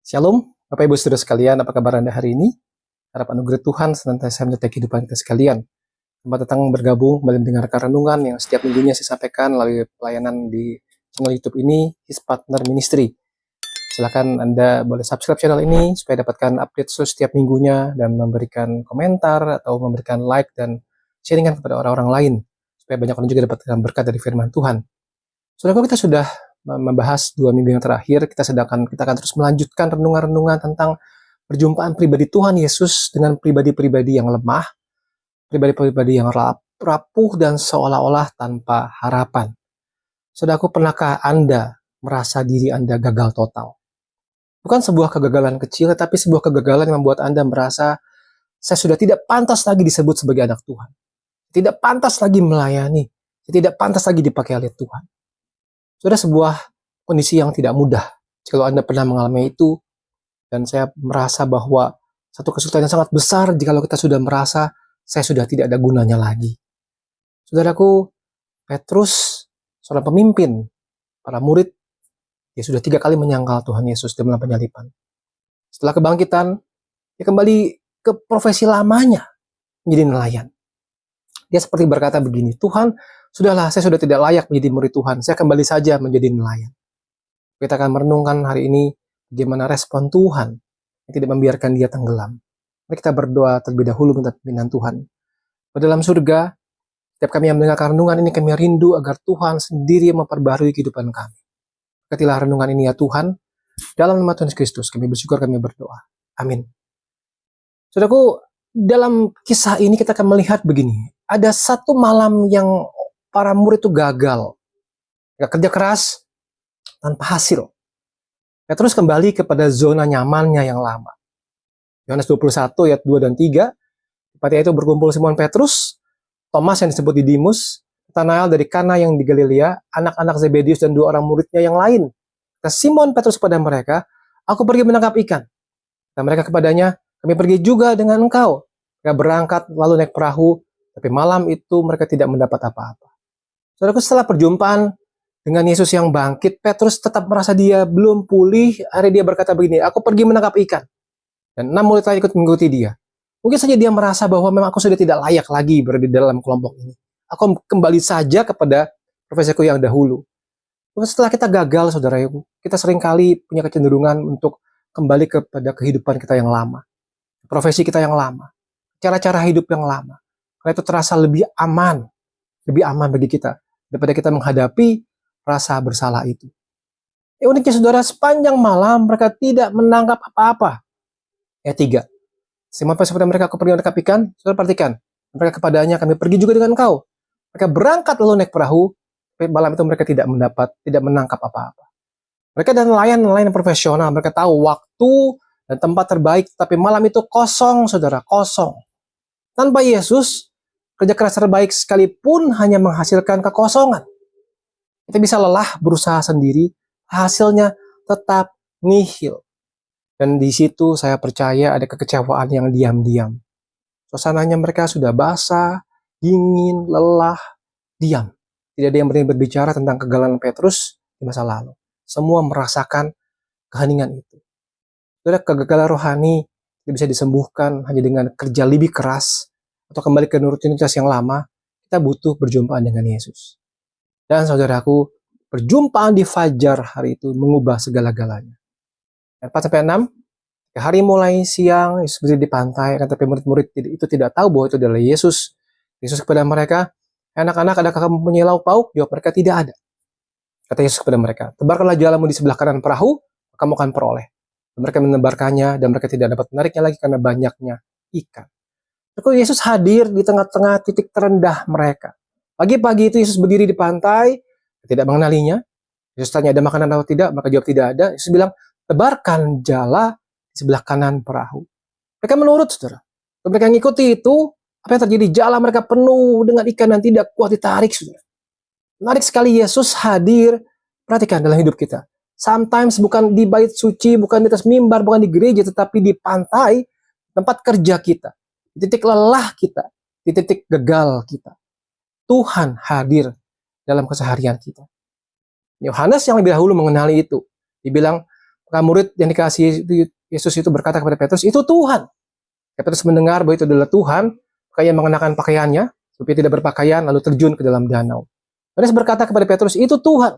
Shalom, Bapak Ibu Saudara sekalian, apa kabar Anda hari ini? Harap anugerah Tuhan senantiasa menyertai kehidupan kita sekalian. Selamat datang bergabung kembali mendengarkan renungan yang setiap minggunya saya sampaikan melalui pelayanan di channel YouTube ini, His Partner Ministry. Silakan Anda boleh subscribe channel ini supaya dapatkan update setiap minggunya dan memberikan komentar atau memberikan like dan sharingan kepada orang-orang lain supaya banyak orang juga dapatkan berkat dari firman Tuhan. Saudara, kita sudah membahas 2 minggu yang terakhir, kita akan terus melanjutkan renungan-renungan tentang perjumpaan pribadi Tuhan Yesus dengan pribadi-pribadi yang lemah, pribadi-pribadi yang rapuh dan seolah-olah tanpa harapan. Saudaraku, pernahkah Anda merasa diri Anda gagal total? Bukan sebuah kegagalan kecil, tapi sebuah kegagalan yang membuat Anda merasa, saya sudah tidak pantas lagi disebut sebagai anak Tuhan. Tidak pantas lagi melayani, tidak pantas lagi dipakai oleh Tuhan. Sudah sebuah kondisi yang tidak mudah. Kalau Anda pernah mengalami itu, dan saya merasa bahwa satu kesulitan yang sangat besar jika kita sudah merasa saya sudah tidak ada gunanya lagi. Saudaraku, Petrus, seorang pemimpin, para murid, dia sudah 3 kali menyangkal Tuhan Yesus dalam penyaliban. Setelah kebangkitan, dia kembali ke profesi lamanya, menjadi nelayan. Dia seperti berkata begini, Tuhan, sudahlah, saya sudah tidak layak menjadi murid Tuhan. Saya kembali saja menjadi nelayan. Kita akan merenungkan hari ini bagaimana respon Tuhan yang tidak membiarkan dia tenggelam. Mari kita berdoa terlebih dahulu minta pimpinan Tuhan. Di dalam surga, setiap kami yang mendengarkan renungan ini, kami rindu agar Tuhan sendiri memperbarui kehidupan kami. Berkatilah renungan ini ya Tuhan. Dalam nama Tuhan Kristus, kami bersyukur, kami berdoa. Amin. Saudaraku, dalam kisah ini kita akan melihat begini. Ada satu malam yang para murid itu gagal. Kerja keras tanpa hasil. Petrus kembali kepada zona nyamannya yang lama. Yohanes 21 ayat 2 dan 3. Ketika itu berkumpul Simon Petrus, Thomas yang disebut Didimus, Nathanael dari Kana yang di Galilea, anak-anak Zebedius dan 2 orang muridnya yang lain. Kata Simon Petrus kepada mereka, aku pergi menangkap ikan. Dan mereka kepadanya, kami pergi juga dengan engkau. Mereka berangkat lalu naik perahu, tapi malam itu mereka tidak mendapat apa-apa. Saudaraku, setelah perjumpaan dengan Yesus yang bangkit, Petrus tetap merasa dia belum pulih. Akhirnya dia berkata begini, aku pergi menangkap ikan. Dan 6 murid lain ikut mengikuti dia. Mungkin saja dia merasa bahwa memang aku sudah tidak layak lagi berada di dalam kelompok ini. Aku kembali saja kepada profesiku yang dahulu. Setelah kita gagal, saudara, kita seringkali punya kecenderungan untuk kembali kepada kehidupan kita yang lama. Profesi kita yang lama. Cara-cara hidup yang lama. Karena itu terasa lebih aman bagi kita daripada kita menghadapi rasa bersalah itu. Uniknya saudara, sepanjang malam mereka tidak menangkap apa-apa. Ayat 3. Simon Petrus kepada mereka, aku pergi menangkap ikan. Saudara perhatikan, mereka kepadanya, kami pergi juga dengan kau. Mereka berangkat lalu naik perahu, tapi malam itu mereka tidak menangkap apa-apa. Mereka adalah nelayan profesional, mereka tahu waktu dan tempat terbaik, tapi malam itu kosong, saudara, kosong. Tanpa Yesus, kerja keras terbaik sekalipun hanya menghasilkan kekosongan. Kita bisa lelah berusaha sendiri, hasilnya tetap nihil. Dan di situ saya percaya ada kekecewaan yang diam-diam. Suasananya mereka sudah basah, dingin, lelah, diam. Tidak ada yang berani berbicara tentang kegagalan Petrus di masa lalu. Semua merasakan keheningan itu. Saudara, kegagalan rohani tidak bisa disembuhkan hanya dengan kerja lebih keras atau kembali ke rutinitas yang lama. Kita butuh berjumpaan dengan Yesus. Dan saudaraku, perjumpaan di fajar hari itu mengubah segala-galanya. 4-6, hari mulai siang, Yesus berdiri di pantai, tapi murid-murid itu tidak tahu bahwa itu adalah Yesus. Yesus kepada mereka, anak-anak, adakah kamu punya lauk pauk? Jawab mereka, tidak ada. Kata Yesus kepada mereka, tebarkanlah jalamu di sebelah kanan perahu, kamu akan peroleh. Dan mereka menebarkannya, dan mereka tidak dapat menariknya lagi karena banyaknya ikan. Lalu Yesus hadir di tengah-tengah titik terendah mereka. Pagi-pagi itu Yesus berdiri di pantai, tidak mengenalinya. Yesus tanya, ada makanan atau tidak? Mereka jawab, tidak ada. Yesus bilang, tebarkan jala di sebelah kanan perahu. Mereka menurut, saudara. Mereka mengikuti itu, apa yang terjadi? Jala mereka penuh dengan ikan dan tidak kuat ditarik, saudara. Menarik sekali Yesus hadir, perhatikan dalam hidup kita. Sometimes bukan di bait suci, bukan di atas mimbar, bukan di gereja, tetapi di pantai, tempat kerja kita. Di titik lelah kita, di titik gagal kita. Tuhan hadir dalam keseharian kita. Yohanes yang lebih dahulu mengenali itu. Dibilang, Maka murid yang dikasihi Yesus itu berkata kepada Petrus, itu Tuhan. Petrus mendengar bahwa itu adalah Tuhan, maka ia mengenakan pakaiannya, supaya tidak berpakaian, lalu terjun ke dalam danau. Petrus berkata kepada Petrus, itu Tuhan.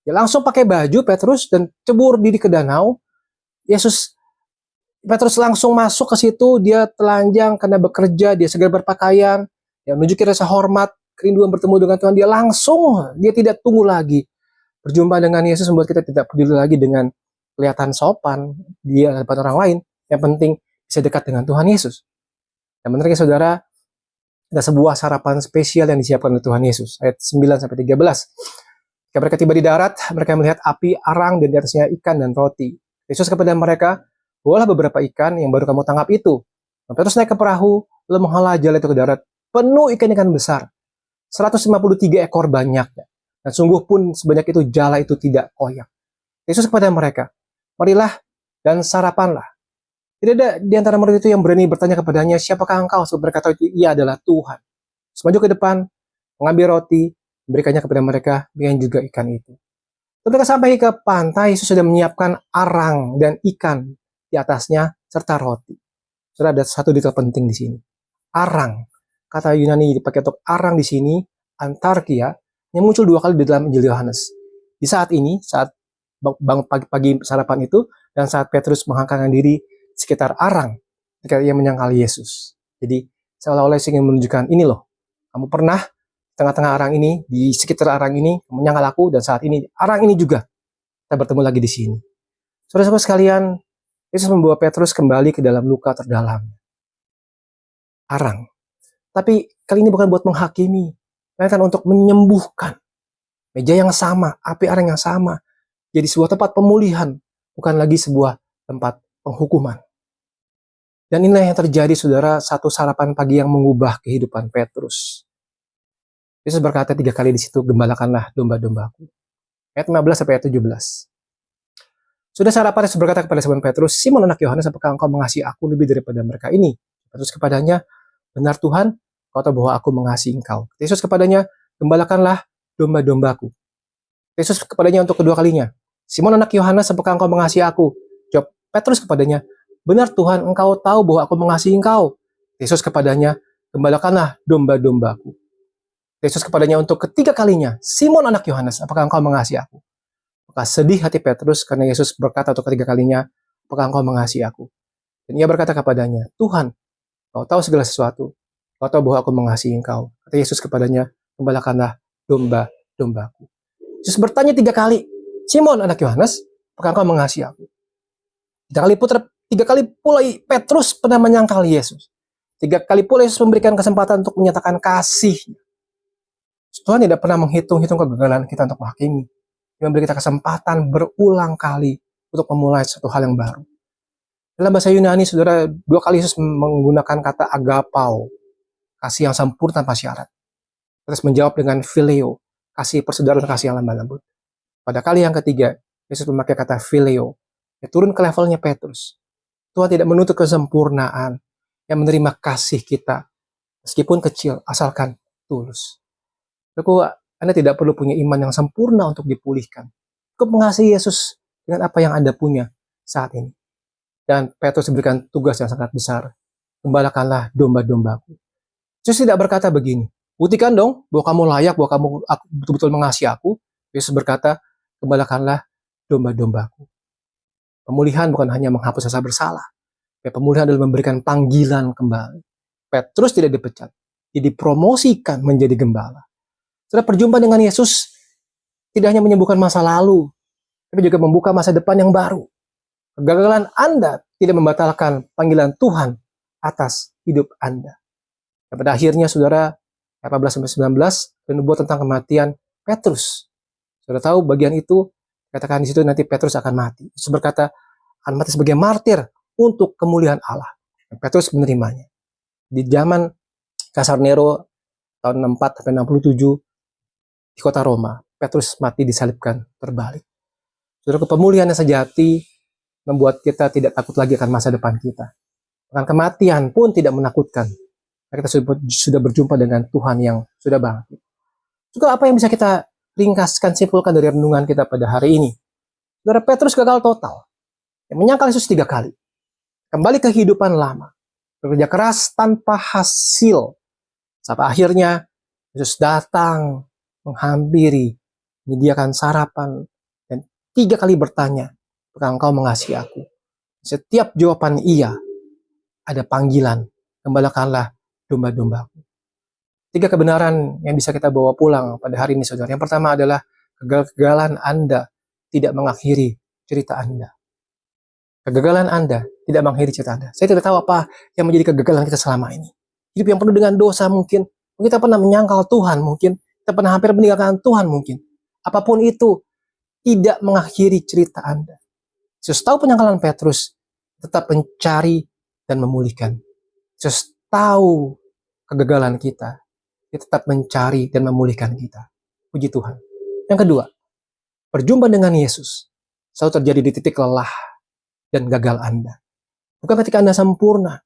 Dia langsung pakai baju Petrus dan cebur diri ke danau. Petrus langsung masuk ke situ, dia telanjang karena bekerja, dia segera berpakaian, dia menunjukkan rasa hormat, kerinduan bertemu dengan Tuhan, dia tidak tunggu lagi. Berjumpa dengan Yesus membuat kita tidak peduli lagi dengan kelihatan sopan dia depan orang lain. Yang penting bisa dekat dengan Tuhan Yesus. Dan menarik saudara, ada sebuah sarapan spesial yang disiapkan oleh Tuhan Yesus. Ayat 9-13. Ketika mereka tiba di darat, mereka melihat api arang dan di atasnya ikan dan roti. Yesus kepada mereka, bawalah beberapa ikan yang baru kamu tangkap itu. Petrus naik ke perahu, lalu menghala jala itu ke darat, penuh ikan-ikan besar. 153 ekor banyaknya. Dan sungguh pun sebanyak itu jala itu tidak koyak. Yesus kepada mereka, marilah dan sarapanlah. Tidak ada di antara murid itu yang berani bertanya kepadanya, siapakah engkau? Sebab mereka tahu ia adalah Tuhan. Semaju ke depan, mengambil roti, memberikannya kepada mereka, dengan juga ikan itu. Ketika sampai ke pantai, Yesus sudah menyiapkan arang dan ikan di atasnya, serta roti. Sudah ada satu detail penting di sini. Arang. Kata Yunani dipakai untuk arang di sini, antarkia, yang muncul 2 kali di dalam Injil Yohanes. Di saat ini, saat pagi sarapan itu, dan saat Petrus menghangkangkan diri sekitar arang, ketika ia menyangkal Yesus. Jadi, seolah-olah ingin menunjukkan, ini loh, kamu pernah tengah-tengah arang ini, di sekitar arang ini, menyangkal aku, dan saat ini, arang ini juga, kita bertemu lagi di sini. Saudara-saudara sekalian, Yesus membawa Petrus kembali ke dalam luka terdalam. Arang. Tapi kali ini bukan buat menghakimi, melainkan untuk menyembuhkan. Meja yang sama, api arang yang sama, jadi sebuah tempat pemulihan, bukan lagi sebuah tempat penghukuman. Dan inilah yang terjadi, saudara, satu sarapan pagi yang mengubah kehidupan Petrus. Yesus berkata 3 kali di situ, gembalakanlah domba-dombaku. Ayat 15-17. Sudah sarapan, Yesus berkata kepada Simon Petrus, Simon anak Yohanes, apakah engkau mengasihi aku lebih daripada mereka ini? Petrus kepadanya, benar Tuhan, kau tahu bahwa aku mengasihi engkau. Yesus kepadanya, gembalakanlah domba-dombaku. Yesus kepadanya untuk kedua kalinya, Simon anak Yohanes, apakah engkau mengasihi aku? Jawab Petrus kepadanya, benar Tuhan, engkau tahu bahwa aku mengasihi engkau. Yesus kepadanya, gembalakanlah domba-dombaku. Yesus kepadanya untuk ketiga kalinya, Simon anak Yohanes, apakah engkau mengasihi aku? Maka sedih hati Petrus karena Yesus berkata untuk ketiga kalinya, apakah engkau mengasihi aku? Dan ia berkata kepadanya, Tuhan, kau tahu segala sesuatu. Kau tahu bahwa aku mengasihi engkau. Kata Yesus kepadanya, gembalakanlah domba-dombaku. Yesus bertanya 3 kali, Simon anak Yohanes, apakah engkau mengasihi aku? 3 kali pula Petrus pernah menyangkal Yesus. 3 kali pula Yesus memberikan kesempatan untuk menyatakan kasih. Tuhan tidak pernah menghitung-hitung kegagalan kita untuk menghakimi. Dia memberi kita kesempatan berulang kali untuk memulai satu hal yang baru. Dalam bahasa Yunani, saudara, 2 kali Yesus menggunakan kata agapao, kasih yang sempurna tanpa syarat. Terus menjawab dengan phileo, kasih persaudaraan, kasih yang lemah lembut. Pada kali yang ketiga, Yesus memakai kata phileo, ya, turun ke levelnya Petrus. Tuhan tidak menuntut kesempurnaan, yang menerima kasih kita, meskipun kecil, asalkan tulus. Anda tidak perlu punya iman yang sempurna untuk dipulihkan. Cukup mengasihi Yesus dengan apa yang Anda punya saat ini. Dan Petrus diberikan tugas yang sangat besar. Gembalakanlah domba-dombaku. Yesus tidak berkata begini, buktikan dong bahwa kamu layak, bahwa kamu betul-betul mengasihi aku. Yesus berkata, gembalakanlah domba-dombaku. Pemulihan bukan hanya menghapus rasa bersalah. Pemulihan adalah memberikan panggilan kembali. Petrus tidak dipecat, dia dipromosikan menjadi gembala. Setelah perjumpaan dengan Yesus, tidak hanya menyembuhkan masa lalu, tapi juga membuka masa depan yang baru. Kegagalan Anda tidak membatalkan panggilan Tuhan atas hidup Anda. Dan pada akhirnya, saudara, 14-19, penubuatan tentang kematian Petrus. Saudara tahu bagian itu, katakan di situ nanti Petrus akan mati. Yesus berkata, akan mati sebagai martir untuk kemuliaan Allah. Dan Petrus menerimanya. Di zaman Kaisar Nero, tahun 64-67, di kota Roma, Petrus mati disalibkan terbalik. Saudara, pemulihan yang sejati membuat kita tidak takut lagi akan masa depan kita. Bahkan kematian pun tidak menakutkan. Kita sudah berjumpa dengan Tuhan yang sudah bangkit. Juga apa yang bisa kita ringkaskan, simpulkan dari renungan kita pada hari ini? Saudara, Petrus gagal total. yang menyangkal Yesus 3 kali, kembali ke kehidupan lama, bekerja keras tanpa hasil, sampai akhirnya Yesus datang, menghampiri, menyediakan sarapan, dan 3 kali bertanya, apakah engkau mengasihi aku? Setiap jawaban iya, ada panggilan, gembalakanlah domba-dombaku. 3 kebenaran yang bisa kita bawa pulang pada hari ini, saudara. Yang pertama adalah kegagalan Anda tidak mengakhiri cerita Anda. Kegagalan Anda tidak mengakhiri cerita Anda. Saya tidak tahu apa yang menjadi kegagalan kita selama ini. Hidup yang penuh dengan dosa mungkin. Kita pernah menyangkal Tuhan mungkin. Kita pernah hampir meninggalkan Tuhan mungkin. Apapun itu, tidak mengakhiri cerita Anda. Yesus tahu penyangkalan Petrus, tetap mencari dan memulihkan. Yesus tahu kegagalan kita, dia tetap mencari dan memulihkan kita. Puji Tuhan. Yang kedua, berjumpa dengan Yesus selalu terjadi di titik lelah dan gagal Anda. Bukan ketika Anda sempurna,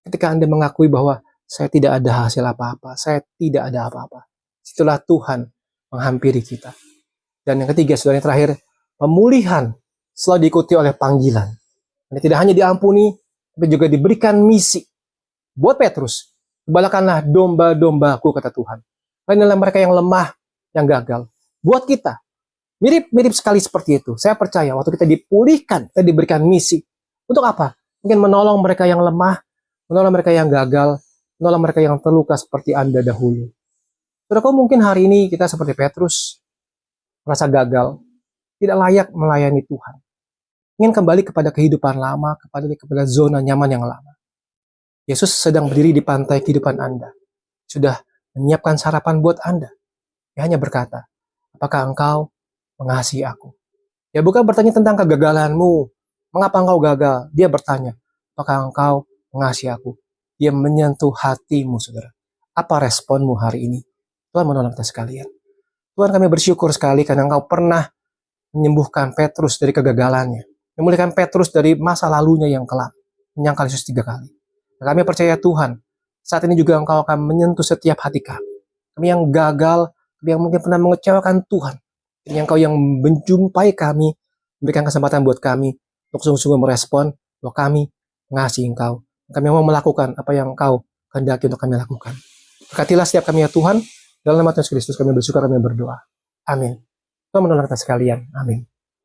ketika Anda mengakui bahwa saya tidak ada hasil apa-apa, saya tidak ada apa-apa. Itulah Tuhan menghampiri kita. Dan yang ketiga, saudara, yang terakhir, pemulihan selalu diikuti oleh panggilan. Anda tidak hanya diampuni, tapi juga diberikan misi. Buat Petrus, gembalakanlah domba-dombaku, kata Tuhan. Lainlah mereka yang lemah, yang gagal. Buat kita, mirip-mirip sekali seperti itu. Saya percaya waktu kita dipulihkan, kita diberikan misi. Untuk apa? Mungkin menolong mereka yang lemah, menolong mereka yang gagal, menolong mereka yang terluka seperti Anda dahulu. Saudara, mungkin hari ini kita seperti Petrus, merasa gagal, tidak layak melayani Tuhan. Ingin kembali kepada kehidupan lama, kepada zona nyaman yang lama. Yesus sedang berdiri di pantai kehidupan Anda. Sudah menyiapkan sarapan buat Anda. Dia hanya berkata, apakah engkau mengasihi aku? Ya, bukan bertanya tentang kegagalanmu. Mengapa engkau gagal? Dia bertanya, apakah engkau mengasihi aku? Dia menyentuh hatimu, saudara. Apa responmu hari ini? Tuhan menolong kita sekalian. Tuhan, kami bersyukur sekali karena engkau pernah menyembuhkan Petrus dari kegagalannya. Memulihkan Petrus dari masa lalunya yang kelam. Menyangkal Yesus 3 kali. Dan kami percaya Tuhan, saat ini juga engkau akan menyentuh setiap hati kami. Kami yang gagal, kami yang mungkin pernah mengecewakan Tuhan. Ini engkau yang menjumpai kami, memberikan kesempatan buat kami untuk sungguh-sungguh merespon bahwa kami mengasihi engkau. Kami mau melakukan apa yang engkau kehendaki untuk kami lakukan. Berkatilah setiap kami ya Tuhan. Dalam nama Yesus Kristus kami bersyukur, kami berdoa. Amin. Tuhan menolong kita sekalian. Amin.